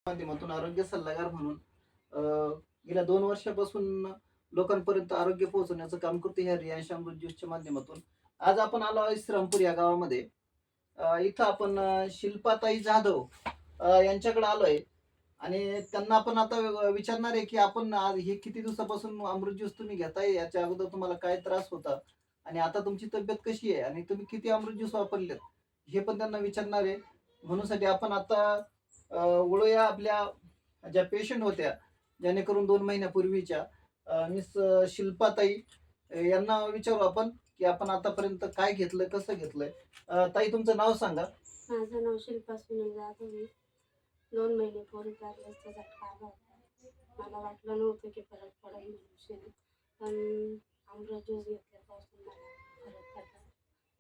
माध्यमातून आरोग्य सल्लागार म्हणून गेल्या 2 वर्षापासून लोकांपर्यंत आरोग्य पोहोचवण्याचं काम करतो ह्या रियांश अमृत ज्यूसच्या माध्यमातून. आज आपण आलो आहोत श्रीरामपूर या गावामध्ये. इथं आपण शिल्पाताई जाधव यांच्याकडे आलोय आणि त्यांना आपण आता विचारणार आहे की आपण आज हे किती दिवसापासून अमृत ज्यूस तुम्ही घेताय, याच्या अगोदर तुम्हाला काय त्रास होता आणि आता तुमची तब्येत कशी आहे आणि तुम्ही किती अमृत ज्यूस वापरलेत हे पण त्यांना विचारणार आहे. म्हणून आपण आता वळूया आपल्या ज्या पेशंट होत्या, जेणेकरून 2 महिन्यापूर्वीच्या मिस शिल्पाताई यांना विचारू आपण की आपण आतापर्यंत काय घेतलंय, कसं घेतलंय. ताई, तुमचं नाव सांगा. माझं नाव शिल्पा सुनील जाधव आहे. 2 महिन्यापूर्वी पॅरालिसिसचा झटका आला होता. मला वाटलं नव्हतं की फरक पडेल म्हणून, पण अमृत ज्यूस घेतल्यापासून मला फरक पडला.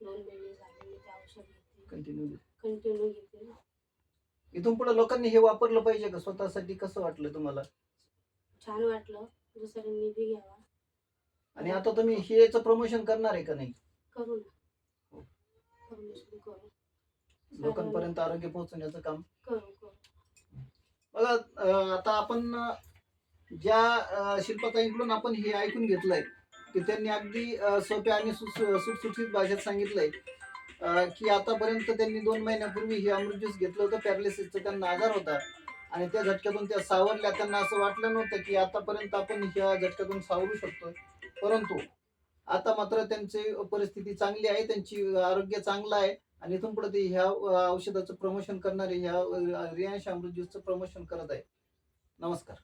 2 महिने झाले मी ते औषध घेते, कंटिन्यू घेते. इथून पुढे लोकांनी हे वापरलं पाहिजे का? स्वतःसाठी कसं वाटलं तुम्हाला? छान वाटलं. दुसऱ्यांनी बी घ्यावा. आणि आता तुम्ही हे याचं प्रमोशन करणार आहे का नाही? करू ना, प्रमोशन करू, लोकांपर्यंत आरोग्य पोहोचवण्याचं काम करू करू. बघा, आता आपण ज्या शिल्पाताईंकडून आपण हे ऐकून घेतलंय की त्यांनी अगदी सोप्या आणि सुटसुटीत भाषेत सांगितलंय की आतापर्यंत त्यांनी 2 महिन्यापूर्वी हे अमृत ज्यूस घेतलं होतं. पॅरालिसिसचा त्यांना आजार होता आणि त्या झटक्यातून त्या सावरल्या. त्यांना असं वाटलं नव्हतं की आतापर्यंत आपण ह्या झटक्यातून सावरू शकतो, परंतु आता मात्र त्यांची परिस्थिती चांगली आहे, त्यांची आरोग्य चांगलं आहे आणि इथून पुढे ते ह्या औषधाचं प्रमोशन करणारे, ह्या रियांश अमृत ज्यूसचं प्रमोशन करत आहे. नमस्कार.